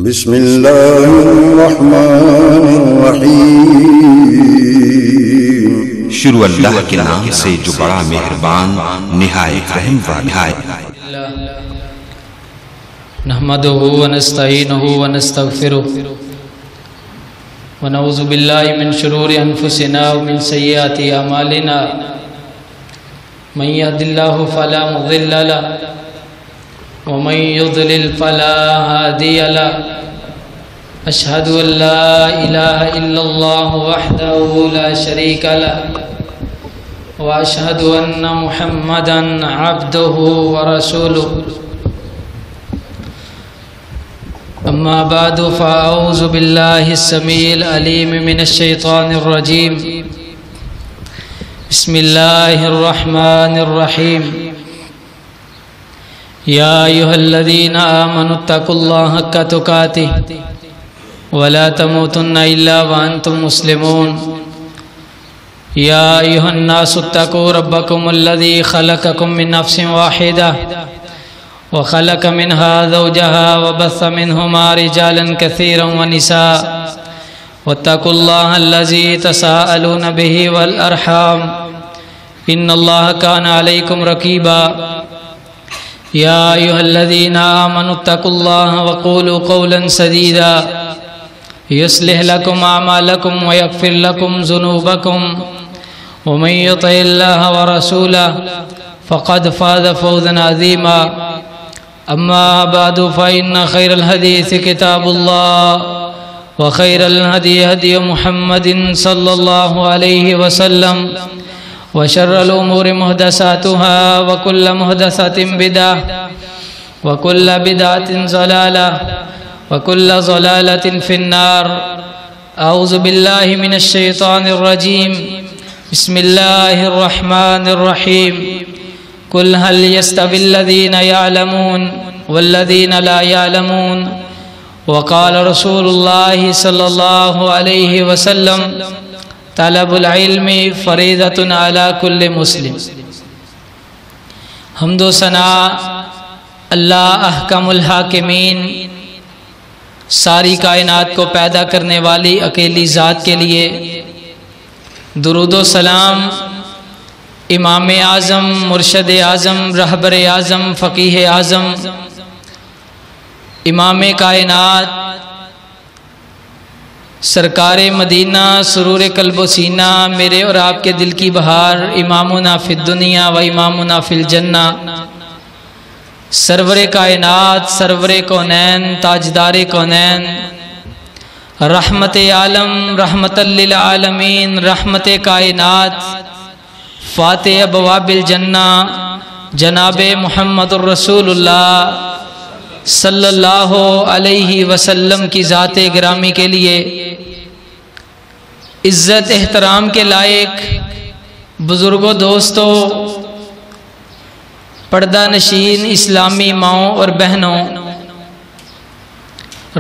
بسم اللہ الرحمن الرحیم۔ شروع اللہ کے نام سے جو بڑا مہربان نہایت رحم والا ہے۔ نحمده ونستعینه ونستغفره ونعوذ باللہ من شرور انفسنا ومن سیئات اعمالنا من يهد الله فلا مضل له ومن يضلل فلا هادي له أشهد أن لا إله إلا الله وحده لا شريك له وأشهد أن محمدا عبده ورسوله أما بعد فأعوذ بالله السميع العليم من الشيطان الرجيم بسم الله الرحمن الرحيم يا أيها الذين آمنوا اتقوا الله حق تقاته ولا تموتن إلا وأنتم مسلمون يا أيها الناس اتقوا ربكم الذي خلقكم من نفس واحدة وخلق منها زوجها وبث منهما رجالا كثيرا ونساء واتقوا الله الذي تساءلون به والأرحام إن الله كان عليكم رقيبا يا أيها الذين آمنوا اتقوا الله وقولوا قولا سديدا يصلح لكم أعمالكم ويغفر لكم ذنوبكم ومن يطع الله ورسوله فقد فاز فوزا عظيما أما بعد فإن خير الحديث كتاب الله وخير الهدي هدي محمد صلى الله عليه وسلم وشر الأمور محدثاتها وكل محدثة بدعة وكل بدعة ضلالة وكل ضلالة في النار أعوذ بالله من الشيطان الرجيم بسم الله الرحمن الرحيم قل هل يستوي الذين يعلمون والذين لا يعلمون وقال رسول الله صلى الله عليه وسلم طلب العلم فریضۃ علی کل مسلم۔ حمد و ثنا اللہ احکم الحاکمین ساری کائنات کو پیدا کرنے والی اکیلی ذات کے لیے، درود و سلام امام اعظم، مرشد اعظم، رہبر اعظم، فقیہ اعظم، امام کائنات، سرکار مدینہ، سرور قلب و سینہ، میرے اور آپ کے دل کی بہار، امامنا فی الدنیا و امامنا فی الجنہ، سرور کائنات، سرور کونین، تاجدار کونین، رحمت عالم، رحمت للعالمین، رحمت کائنات، فاتح ابواب الجنہ، جناب محمد الرسول اللہ صلی اللہ علیہ وسلم کی ذات گرامی کے لیے عزت احترام کے لائق بزرگوں، دوستوں، پردہ نشین اسلامی ماؤں اور بہنوں،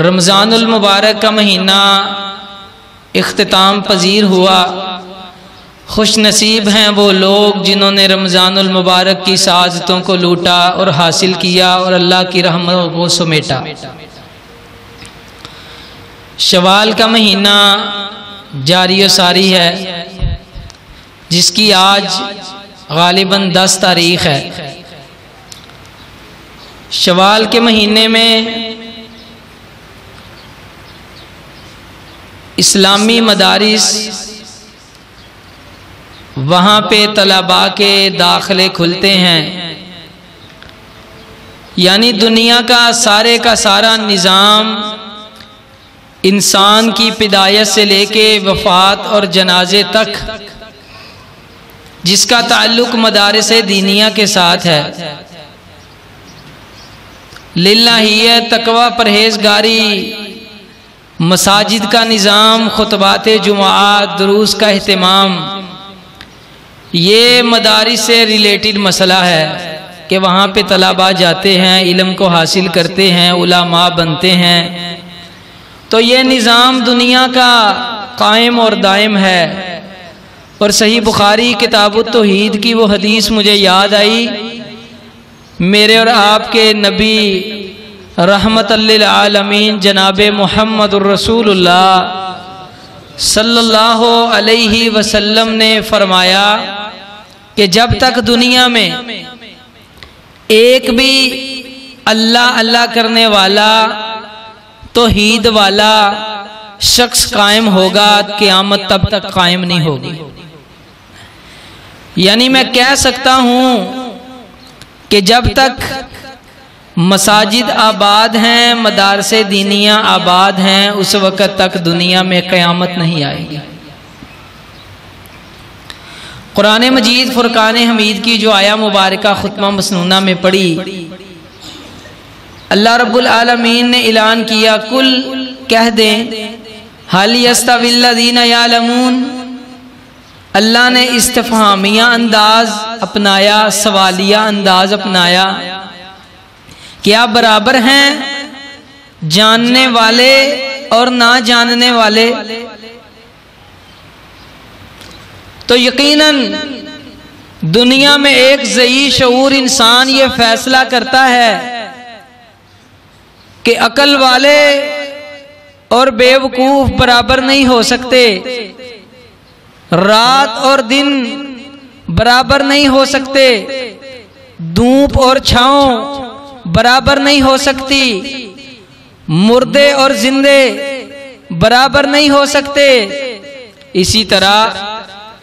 رمضان المبارک کا مہینہ اختتام پذیر ہوا۔ خوش نصیب ہیں وہ لوگ جنہوں نے رمضان المبارک کی سعادتوں کو لوٹا اور حاصل کیا اور اللہ کی رحمتوں کو سمیٹا۔ شوال کا مہینہ جاری و ساری ہے، جس کی آج غالباً 10 تاریخ ہے۔ شوال کے مہینے میں اسلامی مدارس، وہاں پہ طلباء کے داخلے کھلتے ہیں، یعنی دنیا کا سارا نظام انسان کی پیدائش سے لے کے وفات اور جنازے تک جس کا تعلق مدارس دینیہ کے ساتھ ہے، للہیت، تقوی، پرہیزگاری، مساجد کا نظام، خطبات جمعات، دروس کا اہتمام، یہ مدارس سے ریلیٹڈ مسئلہ ہے کہ وہاں پہ طلباء جاتے ہیں، علم کو حاصل کرتے ہیں، علماء بنتے ہیں۔ تو یہ نظام دنیا کا قائم اور دائم ہے۔ اور صحیح بخاری کتاب التوحید کی وہ حدیث مجھے یاد آئی، میرے اور آپ کے نبی رحمت للعالمین جناب محمد الرسول اللہ صلی اللہ علیہ وسلم نے فرمایا کہ جب تک دنیا میں ایک بھی اللہ اللہ کرنے والا توحید والا شخص قائم ہوگا قیامت تب تک قائم نہیں ہوگی۔ یعنی میں کہہ سکتا ہوں کہ جب تک مساجد آباد ہیں، مدارس دینیہ آباد ہیں، اس وقت تک دنیا میں قیامت نہیں آئے گی۔ قرآن مجید فرقان حمید کی جو آیہ مبارکہ خطبہ مسنونہ میں پڑھی، اللہ رب العالمین نے اعلان کیا، کل کہہ دیں حل یستوی الذین یعلمون۔ اللہ نے استفہامیہ انداز اپنایا، سوالیہ انداز اپنایا، کیا برابر ہیں جاننے والے اور نہ جاننے والے؟ تو یقیناً دنیا میں ایک ذہین شعور انسان یہ فیصلہ کرتا ہے کہ عقل والے اور بے وقوف برابر نہیں ہو سکتے، رات اور دن برابر نہیں ہو سکتے، دھوپ اور چھاؤں برابر نہیں ہو سکتی، مردے اور زندے برابر نہیں ہو سکتے۔ اسی طرح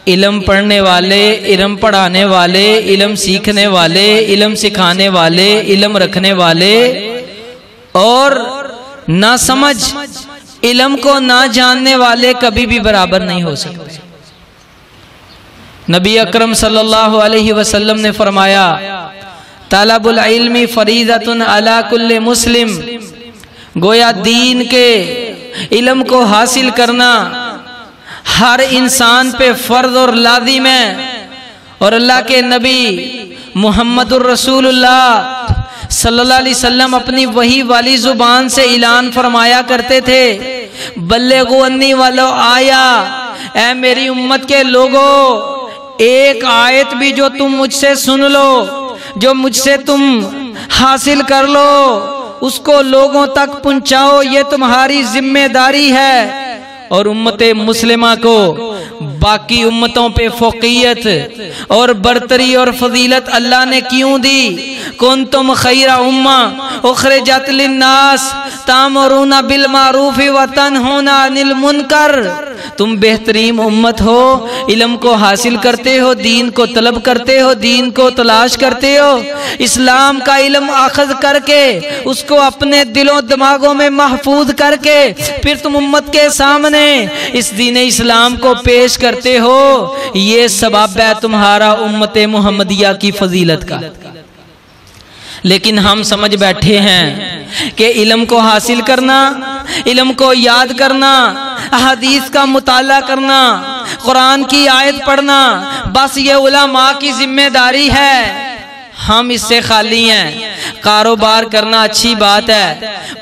علم پڑھنے والے، علم پڑھانے والے، علم سیکھنے والے، علم سکھانے والے، علم رکھنے والے اور نہ سمجھ علم کو نہ جاننے والے کبھی بھی برابر نہیں ہو سکتے۔ نبی اکرم صلی اللہ علیہ وسلم نے فرمایا، طلب العلم فریضۃ علی کل مسلم، گویا دین کے علم کو حاصل کرنا ہر انسان پہ فرض اور لازم ہے۔ اور اللہ کے نبی محمد الرسول اللہ صلی اللہ علیہ وسلم اپنی وحی والی زبان سے اعلان فرمایا کرتے تھے، بلغوا انی ولو آیا، اے میری امت کے لوگوں، ایک آیت بھی جو تم مجھ سے سن لو، جو مجھ سے تم حاصل کر لو، اس کو لوگوں تک پہنچاؤ، یہ تمہاری ذمہ داری ہے۔ اور امت مسلمہ کو باقی امتوں پہ فوقیت اور برتری اور فضیلت اللہ نے کیوں دی؟ کنتم خیر امہ اخرجت للناس تامرون بالمعروف وتنہون عن المنکر، تم بہترین امت ہو، علم کو حاصل کرتے ہو، دین کو طلب کرتے ہو، دین کو تلاش کرتے ہو، اسلام کا علم اخذ کر کے اس کو اپنے دل و دماغوں میں محفوظ کر کے پھر تم امت کے سامنے اس دین اسلام کو پیش کرتے ہو، یہ سبب ہے تمہارا امت محمدیہ کی فضیلت کا۔ لیکن ہم سمجھ بیٹھے ہیں کہ علم کو حاصل کرنا، علم کو یاد کرنا، احادیث کا مطالعہ کرنا، قرآن کی آیت پڑھنا، بس یہ علماء کی ذمہ داری ہے۔ ہم اس سے خالی ہیں۔ کاروبار کرنا اچھی بات ہے،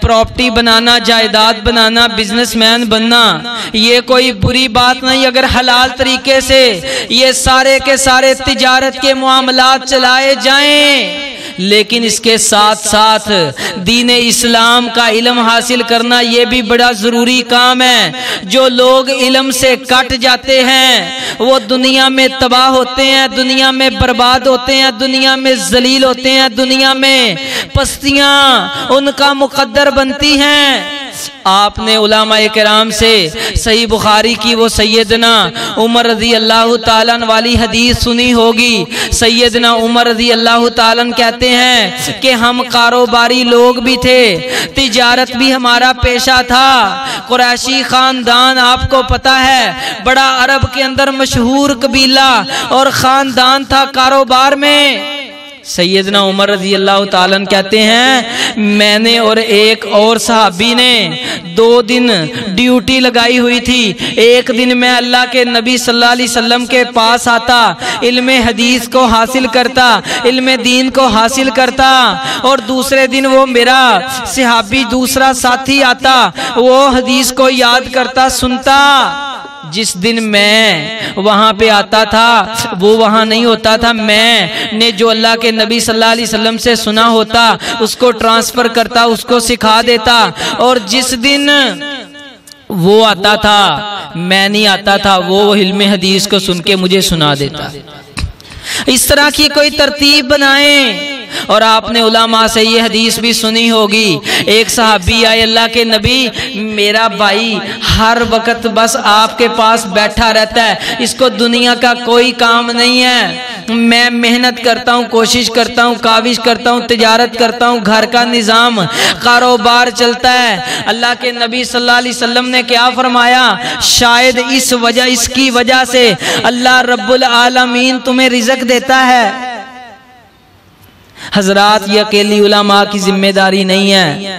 پراپرٹی بنانا، جائیداد بنانا، بزنس مین بننا، یہ کوئی بری بات نہیں اگر حلال طریقے سے یہ سارے کے سارے تجارت کے معاملات چلائے جائیں۔ لیکن اس کے ساتھ ساتھ دین اسلام کا علم حاصل کرنا یہ بھی بڑا ضروری کام ہے۔ جو لوگ علم سے کٹ جاتے ہیں وہ دنیا میں تباہ ہوتے ہیں، دنیا میں برباد ہوتے ہیں، دنیا میں ذلیل ہوتے ہیں، دنیا میں پستیاں ان کا مقدر بنتی ہیں۔ آپ نے علماء کرام سے صحیح بخاری کی وہ سیدنا عمر رضی اللہ تعالیٰ والی حدیث سنی ہوگی۔ سیدنا عمر رضی اللہ تعالیٰ کہتے ہیں کہ ہم کاروباری لوگ بھی تھے، تجارت بھی ہمارا پیشہ تھا۔ قریشی خاندان آپ کو پتا ہے بڑا عرب کے اندر مشہور قبیلہ اور خاندان تھا کاروبار میں۔ سیدنا عمر رضی اللہ تعالیٰ کہتے ہیں میں نے اور ایک اور صحابی نے 2 دن ڈیوٹی لگائی ہوئی تھی۔ ایک دن میں اللہ کے نبی صلی اللہ علیہ وسلم کے پاس آتا، علم حدیث کو حاصل کرتا، علم دین کو حاصل کرتا، اور دوسرے دن وہ میرا صحابی دوسرا ساتھی آتا، وہ حدیث کو یاد کرتا، سنتا۔ جس دن میں وہاں پہ آتا تھا وہ وہاں نہیں ہوتا تھا، میں نے جو اللہ کے نبی صلی اللہ علیہ وسلم سے سنا ہوتا اس کو ٹرانسفر کرتا، اس کو سکھا دیتا، اور جس دن وہ آتا تھا میں نہیں آتا تھا، وہ علم حدیث کو سن کے مجھے سنا دیتا۔ اس طرح کی کوئی ترتیب بنائیں۔ اور آپ نے علماء سے یہ حدیث بھی سنی ہوگی، ایک صحابی آئے اللہ کے نبی، میرا بھائی ہر وقت بس آپ کے پاس بیٹھا رہتا ہے، اس کو دنیا کا کوئی کام نہیں ہے، میں محنت کرتا ہوں، کوشش کرتا ہوں، کاوش کرتا ہوں، تجارت کرتا ہوں، گھر کا نظام کاروبار چلتا ہے۔ اللہ کے نبی صلی اللہ علیہ وسلم نے کیا فرمایا؟ شاید اس کی وجہ سے اللہ رب العالمین تمہیں رزق دیتا ہے۔ حضرات یہ اکیلی علماء کی ذمہ داری نہیں ہے،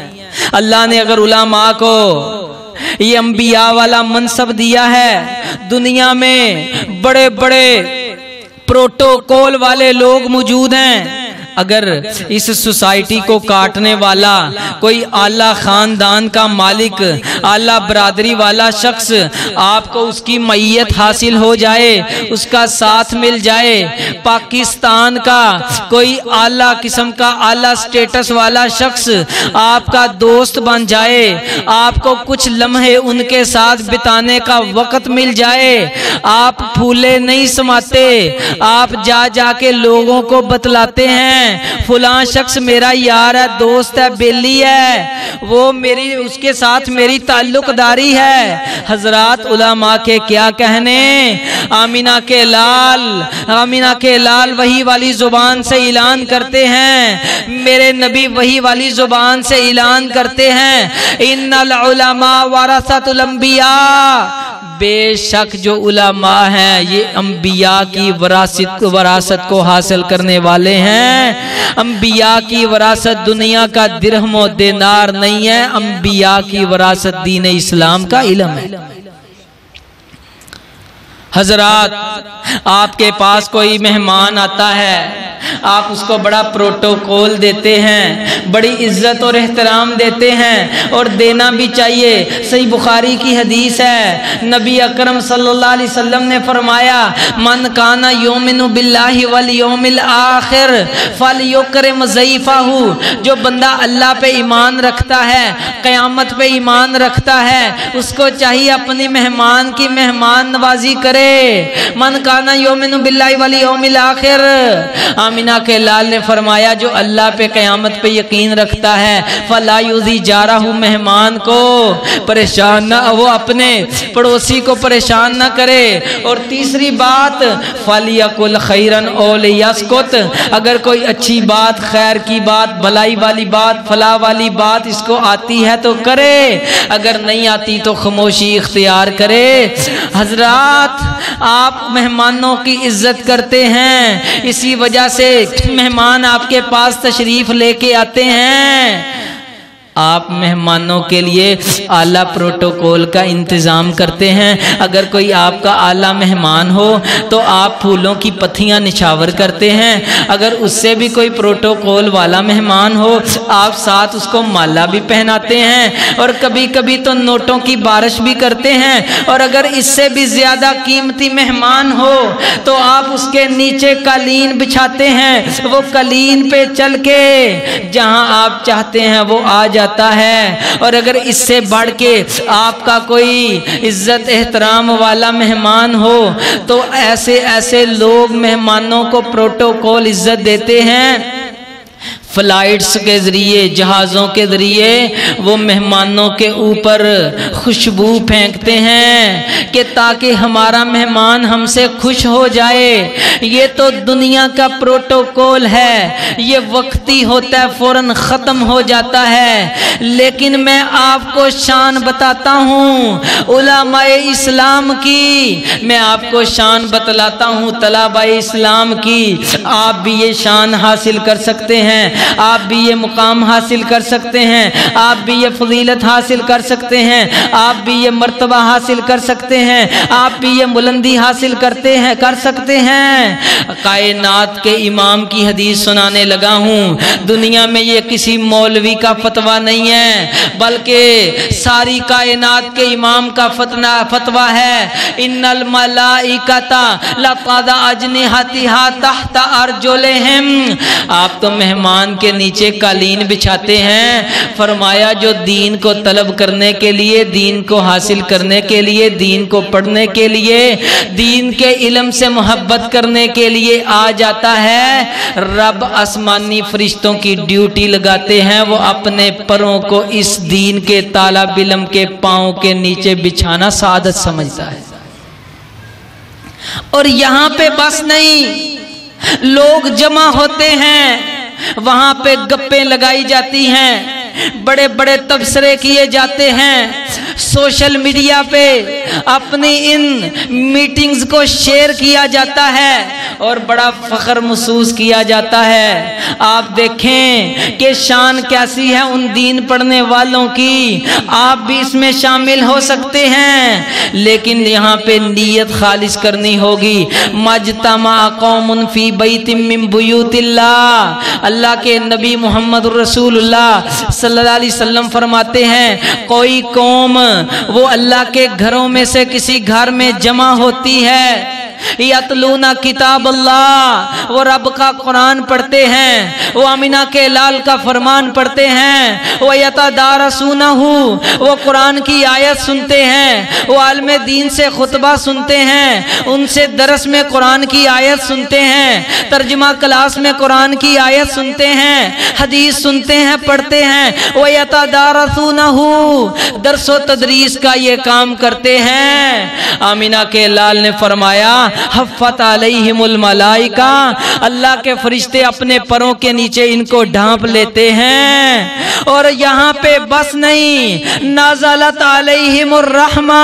اللہ نے اگر علماء کو یہ انبیاء والا منصب دیا ہے، دنیا میں بڑے بڑے پروٹوکول والے لوگ موجود ہیں، اگر اس سوسائٹی کو کاٹنے والا کوئی اعلیٰ خاندان کا مالک، اعلیٰ برادری والا شخص آپ کو اس کی معیت حاصل ہو جائے، اس کا ساتھ مل جائے، پاکستان کا کوئی اعلیٰ قسم کا اعلیٰ سٹیٹس والا شخص آپ کا دوست بن جائے، آپ کو کچھ لمحے ان کے ساتھ بتانے کا وقت مل جائے، آپ پھولے نہیں سماتے، آپ جا جا کے لوگوں کو بتلاتے ہیں فلاں شخص میرا یار ہے، دوست ہے، بیلی ہے، وہ اس کے ساتھ میری تعلق داری ہے۔ حضرات علماء کے کیا کہنے، آمینہ کے لال وحی والی زبان سے اعلان کرتے ہیں، میرے نبی وحی والی زبان سے اعلان کرتے ہیں، ان العلماء ورثۃ الانبیاء، بے شک جو علماء ہیں یہ انبیاء کی وراثت کو حاصل کرنے والے ہیں۔ انبیاء کی وراثت دنیا کا درہم و دینار نہیں ہے، انبیاء کی وراثت دین اسلام کا علم ہے۔ حضرات آپ کے پاس کوئی مہمان آتا ہے، آپ اس کو بڑا پروٹوکول دیتے ہیں، بڑی عزت اور احترام دیتے ہیں، اور دینا بھی چاہیے۔ صحیح بخاری کی حدیث ہے، نبی اکرم صلی اللہ علیہ وسلم نے فرمایا، من کان یؤمن باللہ والیوم الآخر فلیکرم ضیفہ، جو بندہ اللہ پہ ایمان رکھتا ہے، قیامت پہ ایمان رکھتا ہے، اس کو چاہیے اپنی مہمان کی مہمان نوازی کرے۔ من کان یؤمن باللہ والیوم الآخر، آمینہ کے لال نے فرمایا جو اللہ پہ قیامت پہ یقین رکھتا ہے، فلا یؤذی جارہ، مہمان کو پریشان نہ، وہ اپنے پڑوسی کو پریشان نہ کرے۔ اور تیسری بات، فلیقل خیرا او لیسکت، اگر کوئی اچھی بات، خیر کی بات، بھلائی والی بات، فلاح والی بات اس کو آتی ہے تو کرے، اگر نہیں آتی تو خاموشی اختیار کرے۔ حضرات آپ مہمانوں کی عزت کرتے ہیں، اسی وجہ سے مہمان آپ کے پاس تشریف لے کے آتے ہیں، آپ مہمانوں کے لیے اعلیٰ پروٹوکول کا انتظام کرتے ہیں۔ اگر کوئی آپ کا اعلیٰ مہمان ہو تو آپ پھولوں کی پتیاں نچھاور کرتے ہیں، اگر اس سے بھی کوئی پروٹوکول والا مہمان ہو آپ ساتھ اس کو مالا بھی پہناتے ہیں، اور کبھی کبھی تو نوٹوں کی بارش بھی کرتے ہیں، اور اگر اس سے بھی زیادہ قیمتی مہمان ہو تو آپ اس کے نیچے قالین بچھاتے ہیں، وہ قالین پہ چل کے جہاں آپ چاہتے ہیں وہ آ جاتا ہے۔ اور اگر اس سے بڑھ کے آپ کا کوئی عزت احترام والا مہمان ہو تو ایسے لوگ مہمانوں کو پروٹوکول عزت دیتے ہیں، فلائٹس کے ذریعے، جہازوں کے ذریعے وہ مہمانوں کے اوپر خوشبو پھینکتے ہیں کہ تاکہ ہمارا مہمان ہم سے خوش ہو جائے۔ یہ تو دنیا کا پروٹوکول ہے، یہ وقتی ہوتا ہے، فوراً ختم ہو جاتا ہے، لیکن میں آپ کو شان بتاتا ہوں علماء اسلام کی، میں آپ کو شان بتلاتا ہوں طلباء اسلام کی، آپ بھی یہ شان حاصل کر سکتے ہیں۔ آپ بھی یہ مقام حاصل کر سکتے ہیں، آپ بھی یہ فضیلت حاصل کر سکتے ہیں، آپ بھی یہ مرتبہ حاصل کر سکتے ہیں، آپ بھی یہ بلندی حاصل کر سکتے ہیں۔ کائنات کے امام کی حدیث سنانے لگا ہوں۔ دنیا میں یہ کسی مولوی کا فتویٰ نہیں ہے، بلکہ ساری کائنات کے امام کا فتویٰ ہے۔ ان الملائکۃ لتضع اجنحتها تحت ارجلہم۔ آپ تو مہمان کے نیچے قالین بچھاتے ہیں۔ فرمایا جو دین کو طلب کرنے کے لیے، دین کو حاصل کرنے کے لیے، دین کو پڑھنے کے لیے، دین کے علم سے محبت کرنے کے لیے آ جاتا ہے، رب آسمانی فرشتوں کی ڈیوٹی لگاتے ہیں، وہ اپنے پروں کو اس دین کے طالب علم کے پاؤں کے نیچے بچھانا سعادت سمجھتا ہے۔ اور یہاں پہ بس نہیں، لوگ جمع ہوتے ہیں، وہاں پہ گپیں لگائی جاتی ہیں، بڑے بڑے تبصرے کیے جاتے ہیں، سوشل میڈیا پہ اپنی ان میٹنگز کو شیئر کیا جاتا ہے اور بڑا فخر محسوس کیا جاتا ہے۔ آپ دیکھیں کہ شان کیسی ہے ان دین پڑھنے والوں کی، آپ بھی اس میں شامل ہو سکتے ہیں، لیکن یہاں پہ نیت خالص کرنی ہوگی۔ مجتمع قوم فی بیت من بیوت اللہ، اللہ کے نبی محمد رسول اللہ صلی اللہ علیہ وسلم فرماتے ہیں کوئی قوم وہ اللہ کے گھروں میں سے کسی گھر میں جمع ہوتی ہے، یتلون کتاب اللہ، وہ رب کا قرآن پڑھتے ہیں، وہ آمینہ کے لال کا فرمان پڑھتے ہیں، وہ یتدارسونہ، وہ قرآن کی آیت سنتے ہیں، وہ عالم دین سے خطبہ سنتے ہیں، ان سے درس میں قرآن کی آیت سنتے ہیں، ترجمہ کلاس میں قرآن کی آیت سنتے ہیں، حدیث سنتے ہیں، پڑھتے ہیں، وہ یتدارسونہ، درس و تدریس کا یہ کام کرتے ہیں۔ آمینہ کے لال نے فرمایا حفت علیہم الملائکہ، اللہ کے فرشتے اپنے پروں کے نیچے ان کو ڈھانپ لیتے ہیں۔ اور یہاں پہ بس نہیں، نازلت علیہم الرحمہ،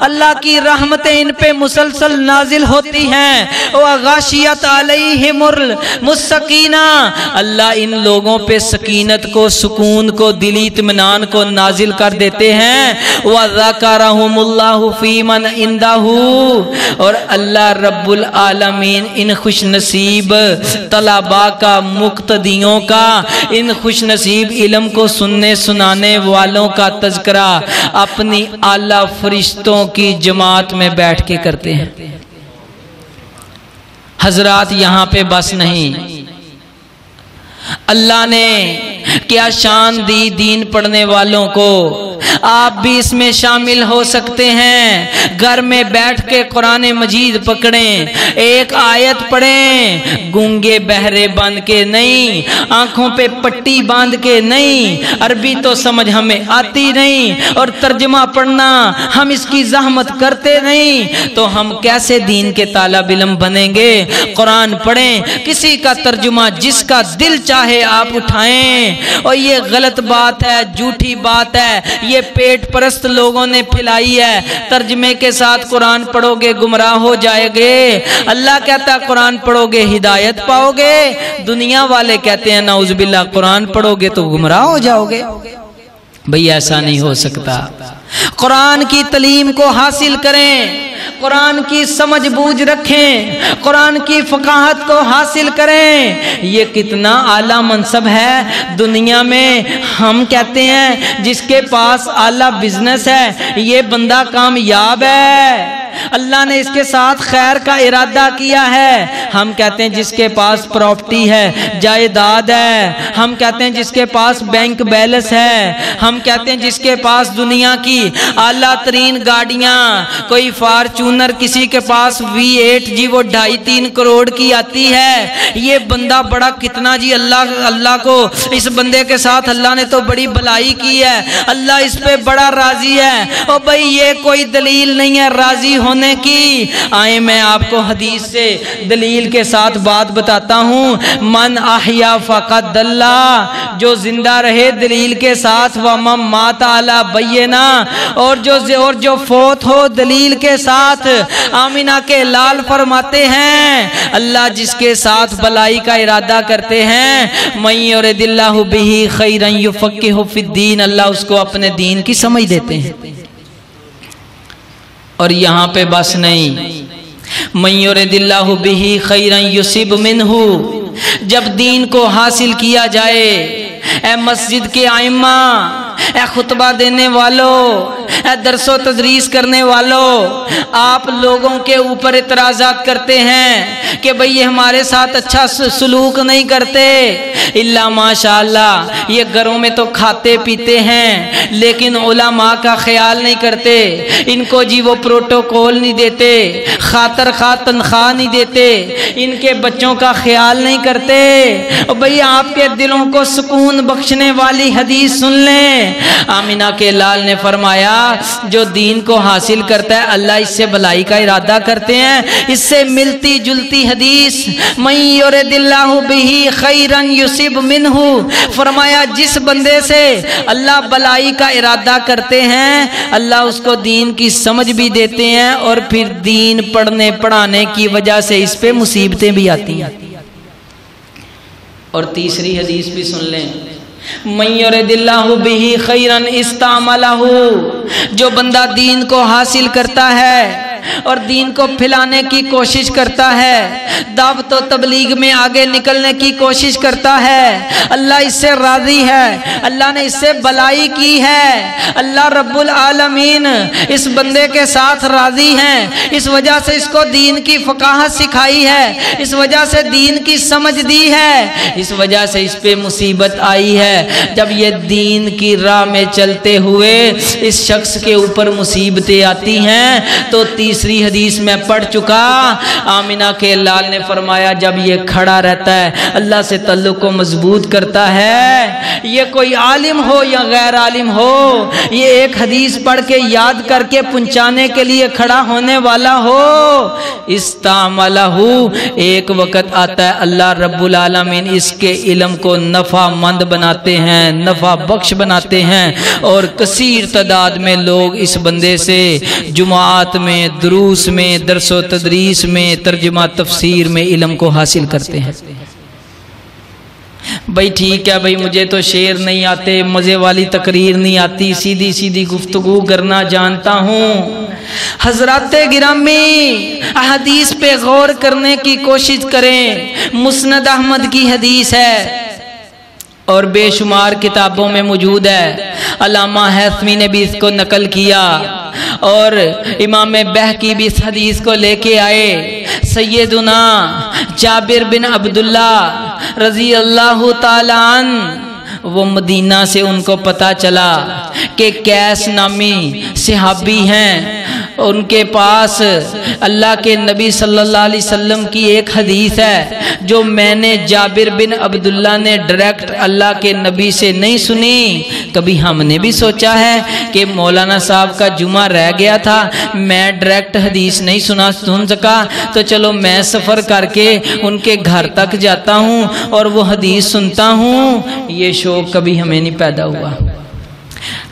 اللہ کی رحمتیں ان پہ مسلسل نازل ہوتی ہیں، وغاشیت علیہم السکینہ، اللہ ان لوگوں پہ سکینت کو، سکون کو، دلی اطمینان کو نازل کر دیتے ہیں۔ وذکرہم اللہ فی من عندہ، اور اللہ رب العالمین ان خوش نصیب طلباء کا، مقتدیوں کا، ان خوش نصیب علم کو سننے سنانے والوں کا تذکرہ اپنی اعلیٰ فرشتوں کی جماعت میں بیٹھ کے کرتے ہیں۔ حضرات یہاں پہ بس نہیں، اللہ نے کیا شان دی دین پڑھنے والوں کو، آپ بھی اس میں شامل ہو سکتے ہیں۔ گھر میں بیٹھ کے قرآن مجید پکڑیں، ایک آیت پڑھیں، گونگے بہرے باندھ کے نہیں، آنکھوں پہ پٹی باندھ کے نہیں، عربی تو سمجھ ہمیں آتی نہیں اور ترجمہ پڑھنا ہم اس کی زحمت کرتے نہیں، تو ہم کیسے دین کے طالب علم بنیں گے؟ قرآن پڑھیں، کسی کا ترجمہ جس کا دل چاہے آپ اٹھائیں، اور یہ غلط بات ہے، جھوٹی بات ہے، یہ پیٹ پرست لوگوں نے پھیلائی ہے۔ ترجمے کے ساتھ قرآن پڑھو گے گمراہ ہو جائے گے، اللہ کہتا ہے قرآن پڑھو گے ہدایت پاؤ گے، دنیا والے کہتے ہیں نعوذ باللہ قرآن پڑھو گے تو گمراہ ہو جاؤ گے۔ بھئی ایسا نہیں ہو سکتا۔ قرآن کی تعلیم کو حاصل کریں، قرآن کی سمجھ بوجھ رکھیں، قرآن کی فقاہت کو حاصل کریں۔ یہ کتنا اعلیٰ منصب ہے دنیا میں۔ ہم کہتے ہیں جس کے پاس اعلیٰ بزنس ہے یہ بندہ کامیاب ہے، اللہ نے اس کے ساتھ خیر کا ارادہ کیا ہے۔ ہم کہتے ہیں جس کے پاس پراپرٹی ہے، جائیداد ہے، ہم کہتے ہیں جس کے پاس بینک بیلنس ہے، ہم کہتے ہیں جس کے پاس دنیا کی اعلیٰ ترین گاڑیاں، کوئی فارچونر، کسی کے پاس V8 جی وہ 2.5-3 کروڑ کی آتی ہے، یہ بندہ بڑا کتنا جی اللہ کو، اس بندے کے ساتھ اللہ نے تو بڑی بھلائی کی ہے، اللہ اس پہ بڑا راضی ہے۔ اور بھئی یہ کوئی دلیل نہیں ہے راضی ہونے کی؟ آئیں میں آپ کو حدیث سے دلیل کے ساتھ بات بتاتا ہوں۔ من احیا فقد دلّا، جو زندہ رہے دلیل کے ساتھ، ومن مات علی بینہ، اور جو فوت ہو دلیل کے ساتھ۔ آمینہ کے لال فرماتے ہیں اللہ جس کے ساتھ بلائی کا ارادہ کرتے ہیں، من یرد اللہ بہ خیرا یفقہہ فی الدین، اللہ اس کو اپنے دین کی سمجھ دیتے ہیں۔ اور یہاں پہ بس نہیں، من یرد اللہ بہ خیرا یصب منہ، جب دین کو حاصل کیا جائے، اے مسجد کے ائمہ، اے خطبہ دینے والوں، اے درس و تدریس کرنے والوں، آپ لوگوں کے اوپر اعتراضات کرتے ہیں کہ بھئی یہ ہمارے ساتھ اچھا سلوک نہیں کرتے، اللہ ماشاءاللہ یہ گھروں میں تو کھاتے پیتے ہیں لیکن علماء کا خیال نہیں کرتے، ان کو جی وہ پروٹوکول نہیں دیتے، خاطر خواہ تنخواہ نہیں دیتے، ان کے بچوں کا خیال نہیں کرتے۔ بھئی آپ کے دلوں کو سکون بخشنے والی حدیث سن لیں۔ آمینہ کے لال نے فرمایا جو دین کو حاصل کرتا ہے اللہ اس سے بلائی کا ارادہ کرتے ہیں۔ اس سے ملتی جلتی حدیث، من یرد اللہ بہ خیرا یصب منہ، فرمایا جس بندے سے اللہ بلائی کا ارادہ کرتے ہیں اللہ اس کو دین کی سمجھ بھی دیتے ہیں، اور پھر دین پڑھنے پڑھانے کی وجہ سے اس پہ مصیبتیں بھی آتی ہیں۔ اور تیسری حدیث بھی سن لیں، من یرد اللہ بہ خیرا استعملہ، جو بندہ دین کو حاصل کرتا ہے اور دین کو پھیلانے کی کوشش کرتا ہے، دعوت و تبلیغ میں آگے نکلنے کی کوشش کرتا ہے، اللہ اس سے راضی ہے، اللہ نے اس سے بلائی کی ہے، اللہ رب العالمین اس بندے کے ساتھ راضی ہیں، اس وجہ سے اس کو دین کی فقاہت سکھائی ہے، اس وجہ سے دین کی سمجھ دی ہے، اس وجہ سے اس پہ مصیبت آئی ہے۔ جب یہ دین کی راہ میں چلتے ہوئے اس شخص کے اوپر مصیبتیں آتی ہیں تو تیسری حدیث میں پڑھ چکا، آمینہ کے لال نے فرمایا جب یہ کھڑا رہتا ہے اللہ سے تعلق کو مضبوط کرتا ہے، یہ کوئی عالم ہو یا غیر عالم ہو، یہ ایک حدیث پڑھ کے یاد کر کے پہنچانے کے لیے کھڑا ہونے والا ہو، استعملہ، ایک وقت آتا ہے اللہ رب العالمین اس کے علم کو نفع مند بناتے ہیں، نفع بخش بناتے ہیں، اور کثیر تعداد میں لوگ اس بندے سے جمعات میں، دروس میں، درس و تدریس میں، ترجمہ تفسیر میں علم کو حاصل کرتے ہیں۔ بھئی ٹھیک ہے، بھئی مجھے تو شعر نہیں آتے، مزے والی تقریر نہیں آتی، سیدھی سیدھی گفتگو کرنا جانتا ہوں۔ حضرات گرامی حدیث پہ غور کرنے کی کوشش کریں، مسند احمد کی حدیث ہے اور بے شمار کتابوں میں موجود ہے، علامہ حیثمی نے بھی اس کو نقل کیا، اور امام بہقی بھی اس حدیث کو لے کے آئے۔ سیدنا جابر بن عبداللہ رضی اللہ تعالی عنہ، وہ مدینہ سے ان کو پتا چلا کہ قیس نامی صحابی ہیں، ان کے پاس اللہ کے نبی صلی اللہ علیہ وسلم کی ایک حدیث ہے جو میں نے جابر بن عبداللہ نے ڈائریکٹ اللہ کے نبی سے نہیں سنی۔ کبھی ہم نے بھی سوچا ہے کہ مولانا صاحب کا جمعہ رہ گیا تھا، میں ڈائریکٹ حدیث نہیں سن سکا، تو چلو میں سفر کر کے ان کے گھر تک جاتا ہوں اور وہ حدیث سنتا ہوں، یہ شوق کبھی ہمیں نہیں پیدا ہوا۔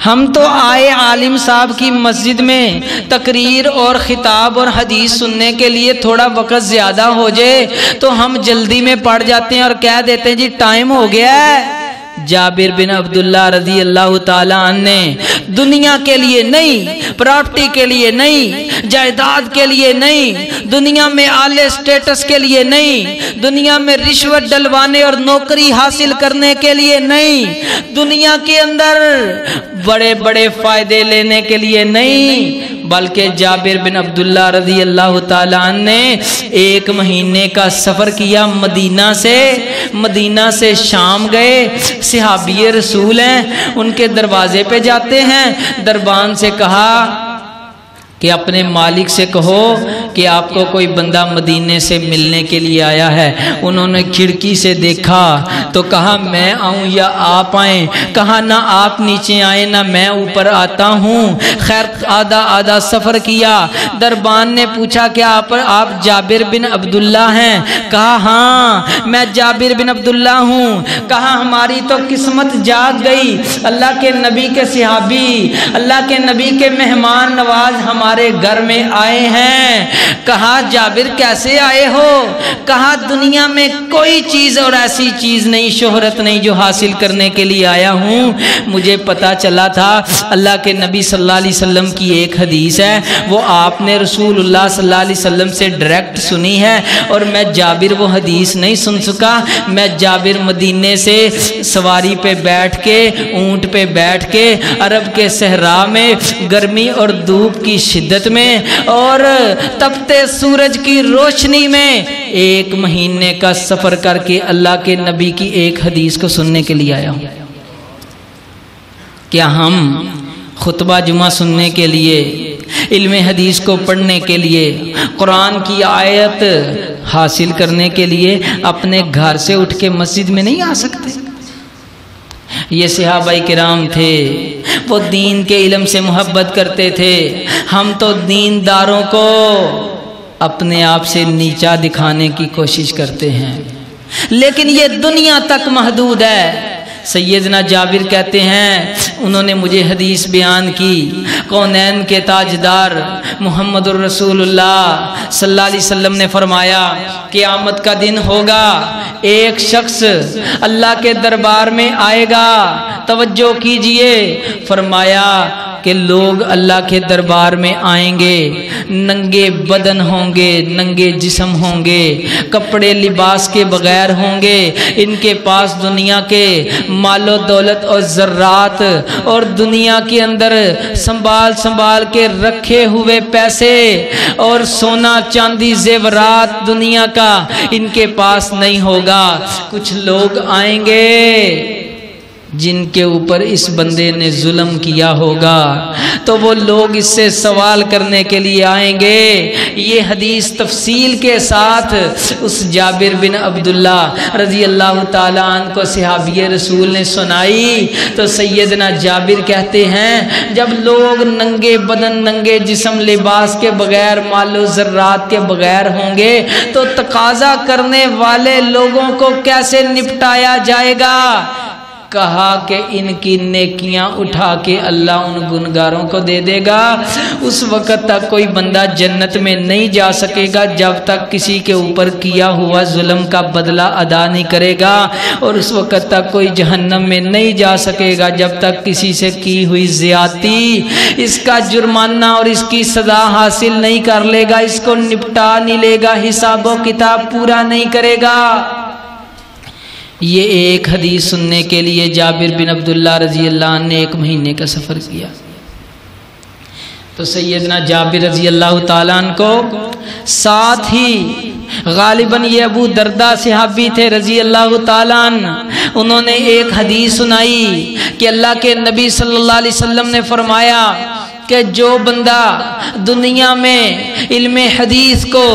ہم تو آئے عالم صاحب کی مسجد میں تقریر اور خطاب اور حدیث سننے کے لیے، تھوڑا وقت زیادہ ہو جائے تو ہم جلدی میں پڑھ جاتے ہیں اور کہہ دیتے ہیں جی ٹائم ہو گیا ہے۔ جابر بن عبداللہ رضی اللہ تعالیٰ عنہ نے دنیا کے لیے نہیں، پراپرٹی کے لیے نہیں، جائیداد کے لیے نہیں، دنیا میں اعلی سٹیٹس کے لیے نہیں، دنیا میں رشوت ڈلوانے اور نوکری حاصل کرنے کے لیے نہیں، دنیا کے اندر بڑے بڑے فائدے لینے کے لیے نہیں، بلکہ جابر بن عبداللہ رضی اللہ تعالیٰ عنہ نے 1 مہینے کا سفر کیا، مدینہ سے شام گئے، صحابی رسول ہیں، ان کے دروازے پہ جاتے ہیں، دربان سے کہا کہ اپنے مالک سے کہو کہ آپ کو کوئی بندہ مدینے سے ملنے کے لیے آیا ہے۔ انہوں نے کھڑکی سے دیکھا تو کہا میں آؤں یا آپ آئیں؟ کہا نہ آپ نیچے آئیں نہ میں اوپر آتا ہوں۔ خیر آدھا سفر کیا۔ دربان نے پوچھا کہ آپ جابر بن عبداللہ ہیں؟ کہا ہاں میں جابر بن عبداللہ ہوں۔ کہا ہماری تو قسمت جاگ گئی، اللہ کے نبی کے صحابی، اللہ کے نبی کے مہمان نواز ہمارے گھر میں آئے ہیں۔ کہا جابر کیسے آئے ہو؟ کہا دنیا میں کوئی چیز اور ایسی چیز نہیں، شہرت نہیں جو حاصل کرنے کے لیے آیا ہوں۔ مجھے پتا چلا تھا اللہ کے نبی صلی اللہ علیہ وسلم کی ایک حدیث ہے، وہ آپ نے رسول اللہ صلی اللہ علیہ وسلم سے ڈائریکٹ سنی ہے، اور میں جابر وہ حدیث نہیں سن سکا۔ میں جابر مدینے سے سواری پہ بیٹھ کے، اونٹ پہ بیٹھ کے، عرب کے صحرا میں گرمی اور دھوپ کی شدت میں اور تپتے سورج کی روشنی میں 1 مہینے کا سفر کر کے اللہ کے نبی کی ایک حدیث کو سننے کے لیے آیا ہوں۔ کیا ہم خطبہ جمعہ سننے کے لیے، علم حدیث کو پڑھنے کے لیے، قرآن کی آیت حاصل کرنے کے لیے اپنے گھر سے اٹھ کے مسجد میں نہیں آ سکتے؟ یہ صحابہ کرام تھے، وہ دین کے علم سے محبت کرتے تھے۔ ہم تو دینداروں کو اپنے آپ سے نیچا دکھانے کی کوشش کرتے ہیں، لیکن یہ دنیا تک محدود ہے۔ سیدنا جابر کہتے ہیں انہوں نے مجھے حدیث بیان کی، کونین کے تاجدار محمد الرسول اللہ صلی اللہ علیہ وسلم نے فرمایا قیامت کا دن ہوگا، ایک شخص اللہ کے دربار میں آئے گا۔ توجہ کیجئے، فرمایا کہ لوگ اللہ کے دربار میں آئیں گے، ننگے بدن ہوں گے، ننگے جسم ہوں گے، کپڑے لباس کے بغیر ہوں گے، ان کے پاس دنیا کے مال و دولت اور ذرات اور دنیا کے اندر سنبھال کے رکھے ہوئے پیسے اور سونا چاندی زیورات دنیا کا ان کے پاس نہیں ہوگا۔ کچھ لوگ آئیں گے جن کے اوپر اس بندے نے ظلم کیا ہوگا، تو وہ لوگ اس سے سوال کرنے کے لیے آئیں گے۔ یہ حدیث تفصیل کے ساتھ اس جابر بن عبداللہ رضی اللہ تعالیٰ عنہ کو صحابی رسول نے سنائی تو سیدنا جابر کہتے ہیں جب لوگ ننگے بدن، ننگے جسم، لباس کے بغیر، مال و ذرات کے بغیر ہوں گے تو تقاضا کرنے والے لوگوں کو کیسے نپٹایا جائے گا؟ کہا کہ ان کی نیکیاں اٹھا کے اللہ ان گنہگاروں کو دے دے گا۔ اس وقت تک کوئی بندہ جنت میں نہیں جا سکے گا جب تک کسی کے اوپر کیا ہوا ظلم کا بدلہ ادا نہیں کرے گا، اور اس وقت تک کوئی جہنم میں نہیں جا سکے گا جب تک کسی سے کی ہوئی زیادتی اس کا جرمانہ اور اس کی سزا حاصل نہیں کر لے گا، اس کو نپٹا نہیں لے گا، حساب و کتاب پورا نہیں کرے گا۔ یہ ایک حدیث سننے کے لیے جابر بن عبداللہ رضی اللہ عنہ نے 1 مہینے کا سفر کیا۔ تو سیدنا جابر رضی اللہ تعالیٰ عنہ کو ساتھ ہی غالباً یہ ابو دردہ صحابی تھے رضی اللہ تعالیٰ عنہ، انہوں نے ایک حدیث سنائی کہ اللہ کے نبی صلی اللہ علیہ وسلم نے فرمایا کہ جو بندہ دنیا میں علم حدیث کو،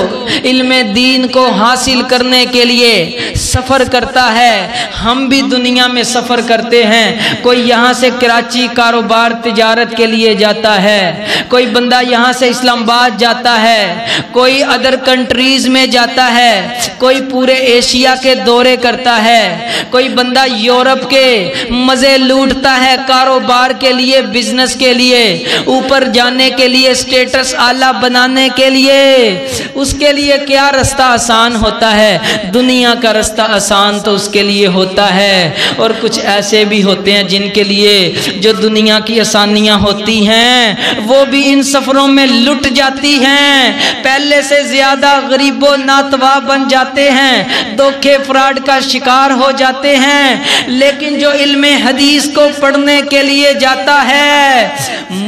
علم دین کو حاصل کرنے کے لیے سفر کرتا ہے، ہم بھی دنیا میں سفر کرتے ہیں، کوئی یہاں سے کراچی کاروبار تجارت کے لیے جاتا ہے، کوئی بندہ یہاں سے اسلام آباد جاتا ہے، کوئی ادر کنٹریز میں جاتا ہے، کوئی پورے ایشیا کے دورے کرتا ہے، کوئی بندہ یورپ کے مزے لوٹتا ہے کاروبار کے لیے، بزنس کے لیے، اوپر جانے کے لیے، سٹیٹس اعلیٰ بنانے کے لیے۔ اس کے لیے کیا رستہ آسان ہوتا ہے؟ دنیا کا رستہ آسان تو اس کے لیے ہوتا ہے، اور کچھ ایسے بھی ہوتے ہیں جن کے لیے جو دنیا کی آسانیاں ہوتی ہیں وہ بھی ان سفروں میں لٹ جاتی ہیں، پہلے سے زیادہ غریب و ناتواں بن جاتے ہیں، دھوکے فراڈ کا شکار ہو جاتے ہیں۔ لیکن جو علم حدیث کو پڑھنے کے لیے جاتا ہے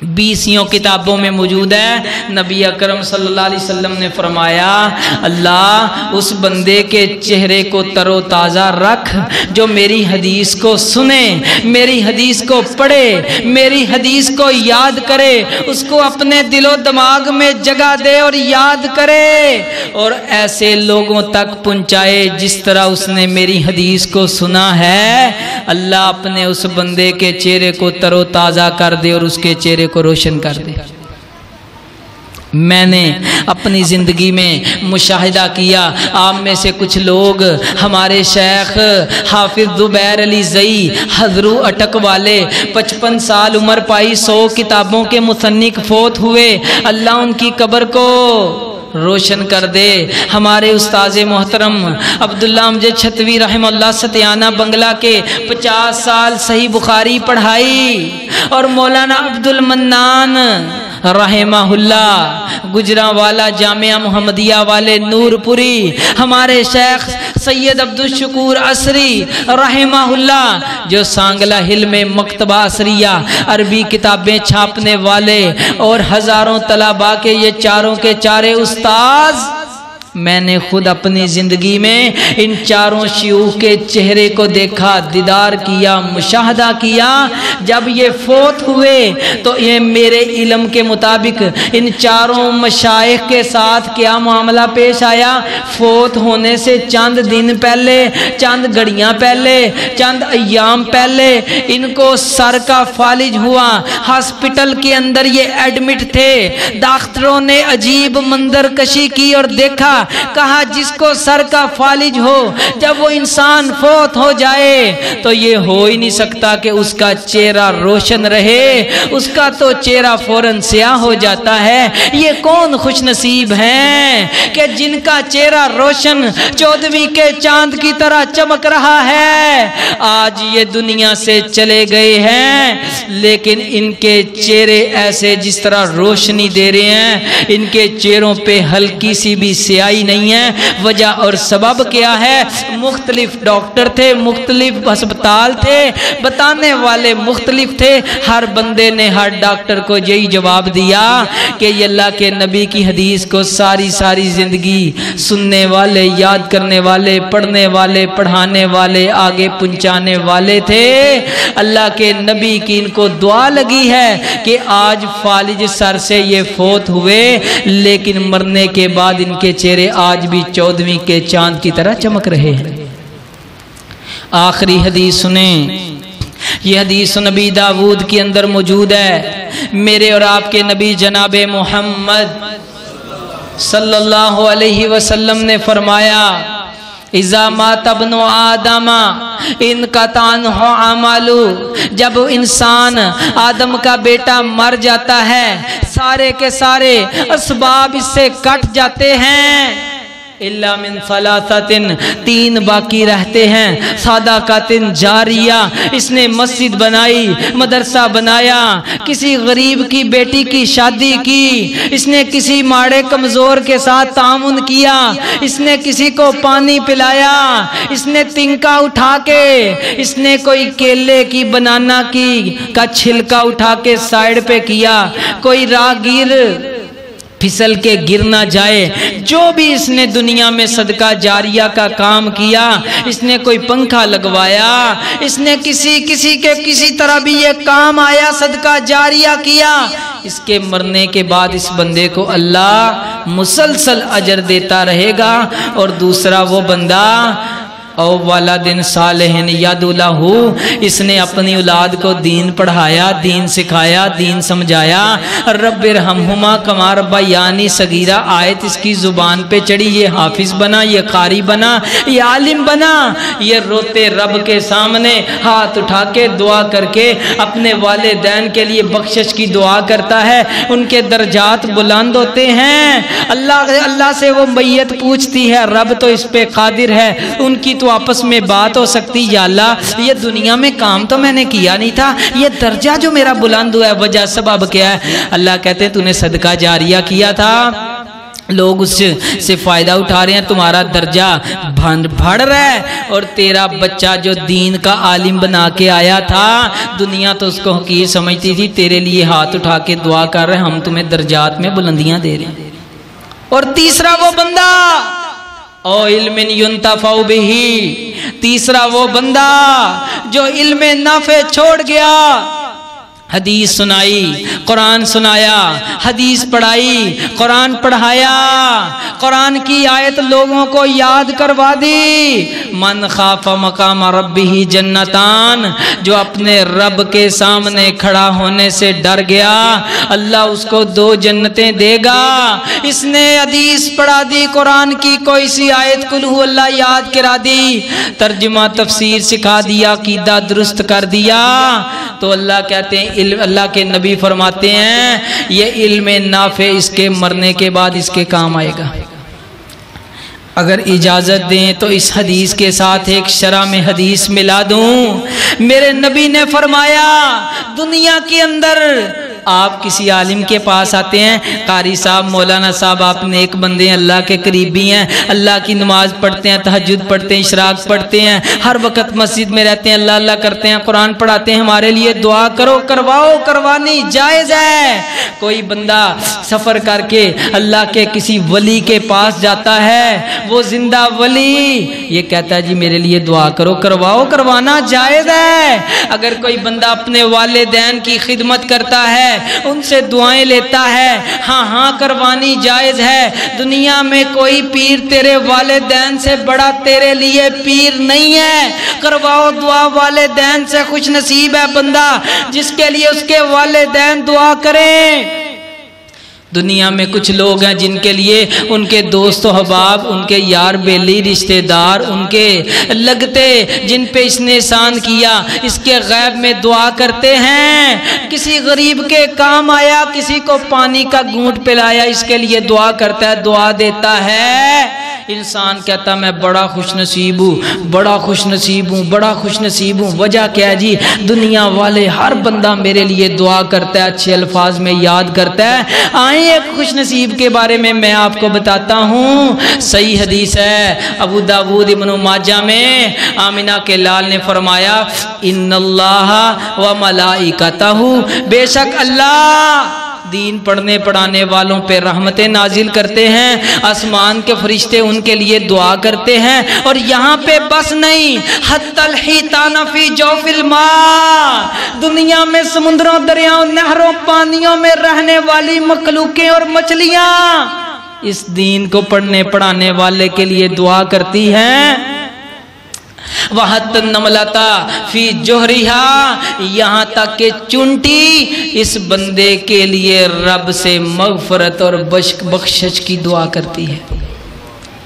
20 کتابوں میں موجود ہے۔ نبی اکرم صلی اللہ علیہ وسلم نے فرمایا اللہ اس بندے کے چہرے کو تر و تازہ رکھ جو میری حدیث کو سنے، میری حدیث کو پڑھے، میری حدیث کو یاد کرے، اس کو اپنے دل و دماغ میں جگہ دے اور یاد کرے اور ایسے لوگوں تک پہنچائے جس طرح اس نے میری حدیث کو سنا ہے۔ اللہ اپنے اس بندے کے چہرے کو تر و تازہ کر دے اور اس کے چہرے کو روشن کر دے۔ میں نے اپنی زندگی میں مشاہدہ کیا، آپ میں سے کچھ لوگ ہمارے شیخ حافظ زبیر علی زئی حضرو اٹک والے 55 سال عمر پائی، 100 کتابوں کے مصنف فوت ہوئے، اللہ ان کی قبر کو روشن کر دے۔ ہمارے استاذ محترم عبداللہ امجد چھتوی رحمہ اللہ ستیانہ بنگلہ کے 50 سال صحیح بخاری پڑھائی، اور مولانا عبدالمنان رحمہ اللہ گجرانوالا جامعہ محمدیہ والے نور پوری، ہمارے شیخ سید عبدالشکور عصری رحمہ اللہ جو سانگلہ ہل میں مکتبہ عصریہ عربی کتابیں چھاپنے والے، اور ہزاروں طلباء کے یہ چاروں کے چارے استاذ، میں نے خود اپنی زندگی میں ان چاروں شیوخ کے چہرے کو دیکھا، دیدار کیا، مشاہدہ کیا۔ جب یہ فوت ہوئے تو یہ میرے علم کے مطابق ان چاروں مشائخ کے ساتھ کیا معاملہ پیش آیا؟ فوت ہونے سے چند دن پہلے، چند گھڑیاں پہلے، چند ایام پہلے ان کو سر کا فالج ہوا، ہاسپٹل کے اندر یہ ایڈمٹ تھے۔ ڈاکٹروں نے عجیب منظر کشی کی اور دیکھا، کہا جس کو سر کا فالج ہو، جب وہ انسان فوت ہو جائے تو یہ ہو ہی نہیں سکتا کہ اس کا چہرہ روشن رہے، اس کا تو چہرہ فوراً سیاہ ہو جاتا ہے۔ یہ کون خوش نصیب ہیں کہ جن کا چہرہ روشن 14ویں کے چاند کی طرح چمک رہا ہے، آج یہ دنیا سے چلے گئے ہیں، لیکن ان کے چہرے ایسے جس طرح روشنی دے رہے ہیں، ان کے چہروں پہ ہلکی سی بھی سیاہی نہیں ہے۔ وجہ اور سبب کیا ہے؟ مختلف ڈاکٹر تھے، مختلف ہسپتال تھے، بتانے والے مختلف تھے، ہر بندے نے ہر ڈاکٹر کو یہی جواب دیا کہ یہ اللہ کے نبی کی حدیث کو ساری زندگی سننے والے، یاد کرنے والے، پڑھنے والے، پڑھانے والے، آگے پہنچانے والے تھے۔ اللہ کے نبی کی ان کو دعا لگی ہے کہ آج فالج سر سے یہ فوت ہوئے، لیکن مرنے کے بعد ان کے چہرے آج بھی 14ویں کے چاند کی طرح چمک رہے ہیں۔ آخری حدیث سنیں، یہ حدیث نبی داود کے اندر موجود ہے۔ میرے اور آپ کے نبی جناب محمد صلی اللہ علیہ وسلم نے فرمایا اذا مات ابن آدم انقطع عنہ عملہ، جب انسان آدم کا بیٹا مر جاتا ہے سارے کے سارے اسباب اس سے کٹ جاتے ہیں، الا من ثلاثۃ، 3 باقی رہتے ہیں۔ صدقۃ جاریہ، اس نے مسجد بنائی، مدرسہ بنایا، کسی غریب کی بیٹی کی شادی کی، اس نے کسی ماڑے کمزور کے ساتھ تعاون کیا، اس نے کسی کو پانی پلایا، اس نے تنکا اٹھا کے، اس نے کوئی کیلے کی بنانا کی کا چھلکا اٹھا کے سائیڈ پہ کیا، کوئی راہگیر پھسل کے گر نہ جائے، جو بھی اس نے دنیا میں صدقہ جاریہ کا کام کیا، اس نے کوئی پنکھا لگوایا، اس نے کسی کے کسی طرح بھی یہ کام آیا، صدقہ جاریہ کیا، اس کے مرنے کے بعد اس بندے کو اللہ مسلسل اجر دیتا رہے گا۔ اور دوسرا وہ بندہ او ولد صالح یدعو لہ، اس نے اپنی اولاد کو دین پڑھایا، دین سکھایا، دین سمجھایا، رب ارحمہما کما ربیانی صغیرہ، آیت اس کی زبان پہ چڑھی، یہ حافظ بنا، یہ قاری بنا، یہ عالم بنا، یہ روتے رب کے سامنے ہاتھ اٹھا کے دعا کر کے اپنے والدین کے لیے بخشش کی دعا کرتا ہے، ان کے درجات بلند ہوتے ہیں۔ اللہ سے وہ میت پوچھتی ہے، رب تو اس پہ قادر ہے، ان کی تو آپس میں بات ہو سکتی، یا اللہ یہ دنیا میں کام تو میں نے کیا نہیں تھا، یہ درجہ جو میرا بلند ہوا ہے وجہ سبب کیا ہے؟ اللہ کہتے ہیں تو نے صدقہ جاریہ کیا تھا، لوگ اس سے فائدہ اٹھا رہے ہیں، تمہارا درجہ بڑھ رہا ہے، اور تیرا بچہ جو دین کا عالم بنا کے آیا تھا دنیا تو اس کو حقیر سمجھتی تھی، تیرے لیے ہاتھ اٹھا کے دعا کر رہے، ہم تمہیں درجات میں بلندیاں دے رہے ہیں۔ اور تیسرا وہ بندہ او علم ينتفع به، تیسرا وہ بندہ جو علم نافع چھوڑ گیا، حدیث سنائی، قرآن سنایا، حدیث پڑھائی، قرآن پڑھایا، قرآن کی آیت لوگوں کو یاد کروا دی۔ من خاف مقام ربہ جنتان، جو اپنے رب کے سامنے کھڑا ہونے سے ڈر گیا اللہ اس کو 2 جنتیں دے گا۔ اس نے حدیث پڑھا دی، قرآن کی کوئی سی آیت قل ہو اللہ یاد کرا دی، ترجمہ تفسیر سکھا دیا، عقیدہ درست کر دیا، تو اللہ کہتے ہیں اللہ کے نبی فرماتے ہیں یہ علم نافع اس کے مرنے کے بعد اس کے کام آئے گا۔ اگر اجازت دیں تو اس حدیث کے ساتھ ایک شرح میں حدیث ملا دوں۔ میرے نبی نے فرمایا دنیا کے اندر آپ کسی عالم کے پاس آتے ہیں، قاری صاحب، مولانا صاحب، آپ نیک بندے ہیں، اللہ کے قریبی ہیں، اللہ کی نماز پڑھتے ہیں، تہجد پڑھتے ہیں، اشراق پڑھتے ہیں، ہر وقت مسجد میں رہتے ہیں، اللہ اللہ کرتے ہیں، قرآن پڑھاتے ہیں، ہمارے لیے دعا کرو، کرواؤ، کروانی جائز ہے۔ کوئی بندہ سفر کر کے اللہ کے کسی ولی کے پاس جاتا ہے، وہ زندہ ولی، یہ کہتا ہے جی میرے لیے دعا کرو، کرواؤ، کروانا جائز ہے۔ اگر کوئی بندہ اپنے والدین کی خدمت کرتا ہے، ان سے دعائیں لیتا ہے، ہاں ہاں کروانی جائز ہے۔ دنیا میں کوئی پیر تیرے والدین سے بڑا تیرے لیے پیر نہیں ہے، کرواؤ دعا، والدین سے خوش نصیب ہے بندہ جس کے لیے اس کے والدین دعا کریں۔ دنیا میں کچھ لوگ ہیں جن کے لیے ان کے دوست و احباب، ان کے یار بیلی رشتہ دار، ان کے لگتے جن پہ اس نے احسان کیا اس کے غیب میں دعا کرتے ہیں۔ کسی غریب کے کام آیا، کسی کو پانی کا گھونٹ پلایا، اس کے لیے دعا کرتا ہے، دعا دیتا ہے۔ انسان کہتا میں بڑا خوش نصیب ہوں، بڑا خوش نصیب ہوں، بڑا خوش نصیب ہوں۔ وجہ کیا ہے جی؟ دنیا والے ہر بندہ میرے لیے دعا کرتا ہے، اچھے الفاظ میں یاد کرتا ہے۔ آئیں ایک خوش نصیب کے بارے میں آپ کو بتاتا ہوں۔ صحیح حدیث ہے ابو داود ابن ماجہ میں، آمنہ کے لال نے فرمایا ان اللہ و ملائکتہ، بے شک اللہ دین پڑھنے پڑھانے والوں پہ رحمتیں نازل کرتے ہیں، آسمان کے فرشتے ان کے لیے دعا کرتے ہیں، اور یہاں پہ بس نہیں، حتی الحیتان فی جوف الماء، دنیا میں سمندروں، دریاؤں، نہروں، پانیوں میں رہنے والی مخلوقیں اور مچھلیاں اس دین کو پڑھنے پڑھانے والے کے لیے دعا کرتی ہیں۔ وَحَتَّ النَّمْلَةَ فِي جُحْرِهَا، یہاں تک کہ چونٹی اس بندے کے لیے رب سے مغفرت اور بخشش کی دعا کرتی ہے۔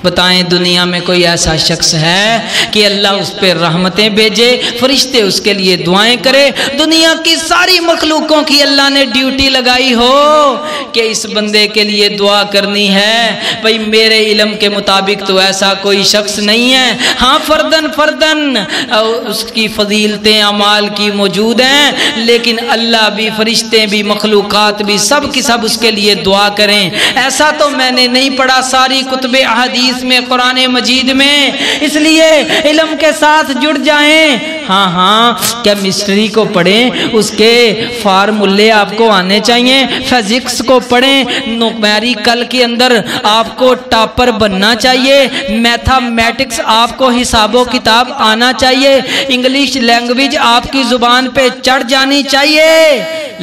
بتائیں دنیا میں کوئی ایسا شخص ہے کہ اللہ اس پہ رحمتیں بھیجے، فرشتے اس کے لیے دعائیں کرے، دنیا کی ساری مخلوقوں کی اللہ نے ڈیوٹی لگائی ہو کہ اس بندے کے لیے دعا کرنی ہے؟ بھئی میرے علم کے مطابق تو ایسا کوئی شخص نہیں ہے، ہاں فردن اس کی فضیلتیں اعمال کی موجود ہیں، لیکن اللہ بھی، فرشتے بھی، مخلوقات بھی، سب کی سب اس کے لیے دعا کریں، ایسا تو میں نے نہیں پڑھا ساری کتب احادیث میں، قرآن مجید میں۔ اس لیے علم کے ساتھ جڑ جائیں۔ ہاں کیمسٹری کو پڑھیں، اس کے فارمولے آپ کو آنے چاہیے، فزکس کو پڑھیں، نومیریکل کے اندر آپ کو ٹاپر بننا چاہیے، میتھمیٹکس آپ کو حساب و کتاب آنا چاہیے، انگلش لینگویج آپ کی زبان پہ چڑھ جانی چاہیے،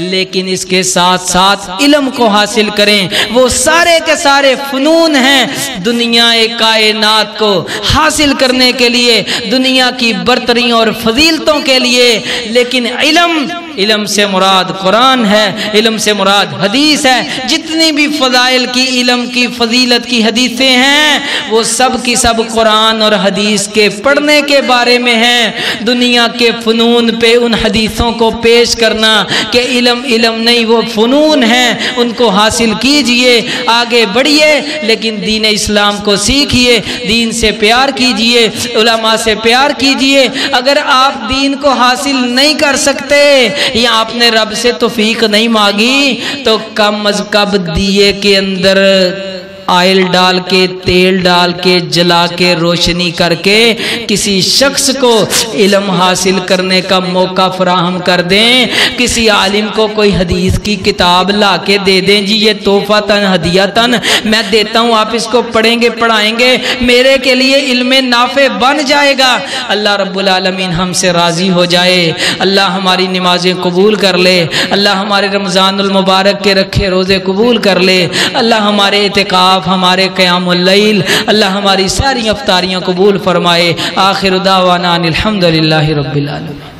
لیکن اس کے ساتھ ساتھ علم کو حاصل کریں۔ وہ سارے کے سارے فنون ہیں دنیا کائنات کو حاصل کرنے کے لیے، دنیا کی برتریوں اور فضیلتوں کے لیے، لیکن علم سے مراد قرآن ہے، علم سے مراد حدیث ہے۔ جتنی بھی فضائل کی، علم کی، فضیلت کی حدیثیں ہیں، وہ سب کی سب قرآن اور حدیث کے پڑھنے کے بارے میں ہیں۔ دنیا کے فنون پہ ان حدیثوں کو پیش کرنا کہ علم نہیں، وہ فنون ہیں، ان کو حاصل کیجئے، آگے بڑھئے، لیکن دین اسلام کو سیکھئے، دین سے پیار کیجئے، علماء سے پیار کیجئے۔ اگر آپ دین کو حاصل نہیں کر سکتے یا آپ نے رب سے توفیق نہیں مانگی تو کم از کم دیے کے اندر آئل ڈال کے تیل ڈال کے جلا کے روشنی کر کے کسی شخص کو علم حاصل کرنے کا موقع فراہم کر دیں، کسی عالم کو کوئی حدیث کی کتاب لا کے دے دیں، جی یہ تحفہ تن ہدیہ تن میں دیتا ہوں، آپ اس کو پڑھیں گے پڑھائیں گے، میرے کے لیے علم نافع بن جائے گا۔ اللہ رب العالمین ہم سے راضی ہو جائے، اللہ ہماری نمازیں قبول کر لے، اللہ ہمارے رمضان المبارک کے رکھے روزے قبول کر لے، اللہ ہمارے اعتکاف، ہمارے قیام اللیل، اللہ ہماری ساری افطاریاں قبول فرمائے۔ آخر دعوانا ان الحمدللہ رب العالمین۔